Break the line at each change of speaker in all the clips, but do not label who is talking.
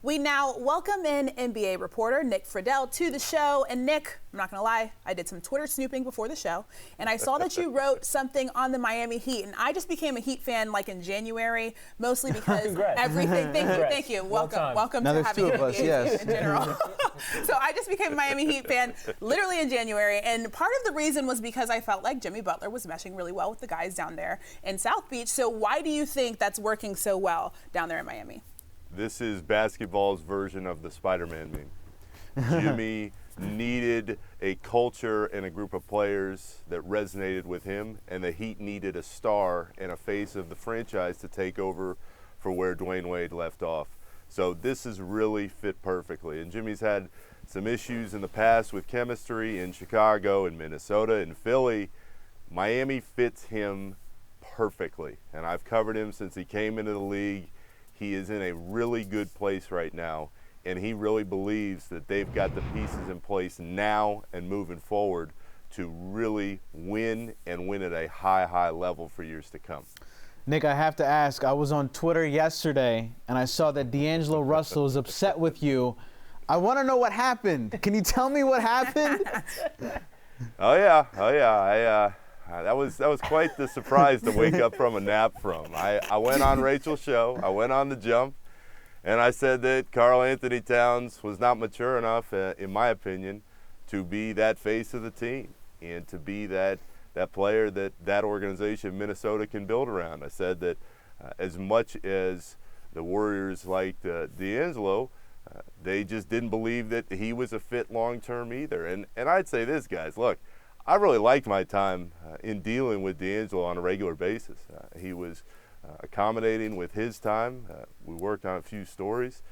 We now welcome in NBA reporter Nick Friedell to the show. And Nick, I'm not going to lie, I did some Twitter snooping before the show, and I saw that you wrote something on the Miami Heat, and I just became a Heat fan like in January, mostly because everything. Thank you. Welcome
now
to having
two of us, yes.
in general. So I just became a Miami Heat fan literally in January, and part of the reason was because I felt like Jimmy Butler was meshing really well with the guys down there in South Beach. So why do you think that's working so well down there in Miami?
This is basketball's version of the Spiderman meme. Jimmy needed a culture and a group of players that resonated with him, and the Heat needed a star and a face of the franchise to take over for where Dwayne Wade left off. So this is really fit perfectly. And Jimmy's had some issues in the past with chemistry in Chicago and Minnesota and Philly. Miami fits him perfectly, and I've covered him since he came into the league. He is in a really good place right now, and he really believes that they've got the pieces in place now and moving forward to really win and win at a high level for years to come.
Nick, I have to ask, I was on Twitter yesterday, and I saw that D'Angelo Russell is upset with you. I want to know what happened. Can you tell me what happened?
Oh yeah. That was quite the surprise to wake up from a nap from. I went on Rachel's show, I went on The Jump, and I said that Karl-Anthony Towns was not mature enough, in my opinion, to be that face of the team and to be that player that organization Minnesota can build around. I said that as much as the Warriors liked D'Angelo, they just didn't believe that he was a fit long-term either. And I'd say this, guys, look, I really liked my time in dealing with D'Angelo on a regular basis. He was accommodating with his time. We worked on a few stories.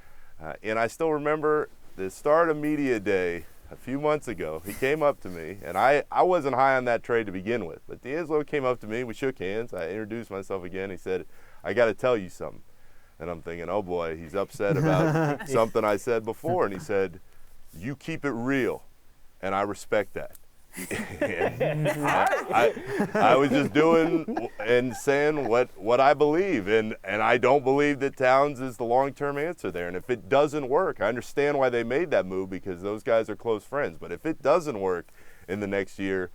And I still remember the start of media day a few months ago. He came up to me, and I wasn't high on that trade to begin with. But D'Angelo came up to me. We shook hands. I introduced myself again. He said, "I got to tell you something." And I'm thinking, oh, boy, he's upset about something I said before. And he said, "You keep it real, and I respect that." I was just doing and saying what I believe, and I don't believe that Towns is the long-term answer there. And if it doesn't work, I understand why they made that move, because those guys are close friends. But if it doesn't work in the next year,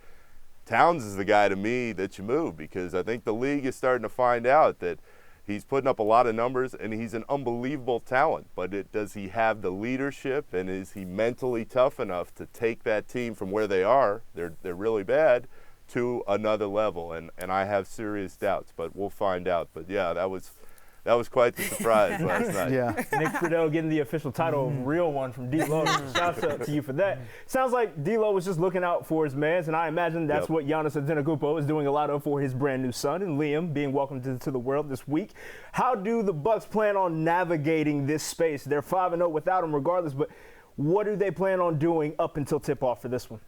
Towns is the guy to me that you move, because I think the league is starting to find out that he's putting up a lot of numbers, and he's an unbelievable talent. But does he have the leadership, and is he mentally tough enough to take that team from where they are, they're really bad, to another level? And I have serious doubts, but we'll find out. But, yeah, that was quite the surprise last night.
Yeah. Nick Friedell getting the official title of Real One from D-Lo. Shouts out to you for that. Sounds like D-Lo was just looking out for his mans, and I imagine that's what Giannis Antetokounmpo is doing a lot of for his brand new son, and Liam being welcomed to the world this week. How do the Bucks plan on navigating this space? They're 5-0 without him regardless, but what do they plan on doing up until tip-off for this one?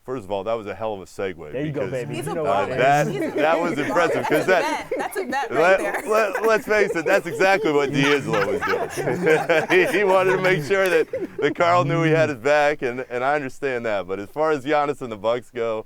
First of all, that was a hell of a segue.
There you go, baby.
He's a baller.
That was impressive, because
that's a bet right there.
Let's face it, that's exactly what D'Angelo was doing. he wanted to make sure that Karl knew he had his back, and I understand that. But as far as Giannis and the Bucks go,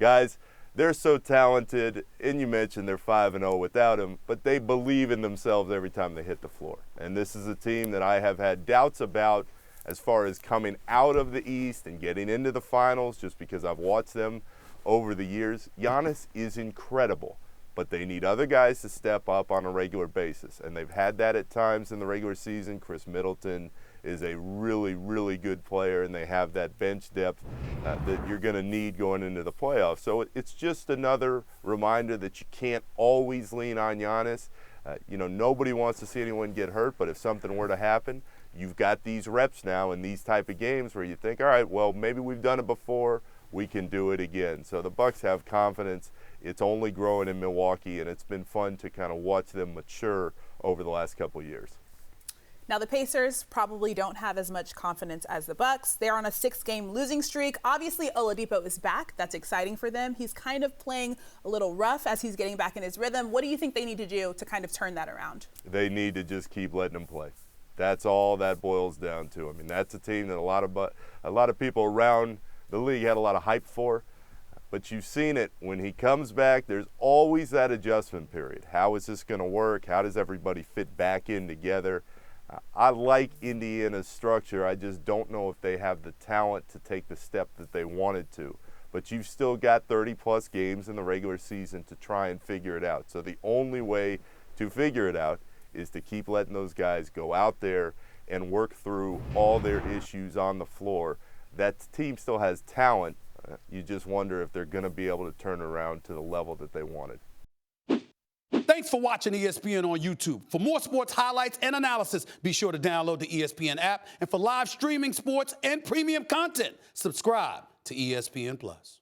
guys, they're so talented, and you mentioned they're 5-0 without him, but they believe in themselves every time they hit the floor. And this is a team that I have had doubts about as far as coming out of the East and getting into the finals, just because I've watched them over the years. Giannis is incredible, but they need other guys to step up on a regular basis, and they've had that at times in the regular season. Chris Middleton is a really good player, and they have that bench depth that you're going to need going into the playoffs. So it's just another reminder that you can't always lean on Giannis. Nobody wants to see anyone get hurt, but if something were to happen, you've got these reps now in these type of games where you think, all right, well, maybe we've done it before, we can do it again. So the Bucks have confidence. It's only growing in Milwaukee, and it's been fun to kind of watch them mature over the last couple of years.
Now, the Pacers probably don't have as much confidence as the Bucks. They're on a 6-game losing streak. Obviously, Oladipo is back. That's exciting for them. He's kind of playing a little rough as he's getting back in his rhythm. What do you think they need to do to kind of turn that around?
They need to just keep letting him play. That's all that boils down to. I mean, that's a team that a lot of people around the league had a lot of hype for. But you've seen it. When he comes back, there's always that adjustment period. How is this going to work? How does everybody fit back in together? I like Indiana's structure. I just don't know if they have the talent to take the step that they wanted to. But you've still got 30-plus games in the regular season to try and figure it out. So the only way to figure it out is to keep letting those guys go out there and work through all their issues on the floor. That team still has talent. You just wonder if they're going to be able to turn around to the level that they wanted.
Thanks for watching ESPN on YouTube. For more sports highlights and analysis, be sure to download the ESPN app. And for live streaming sports and premium content, subscribe to ESPN+.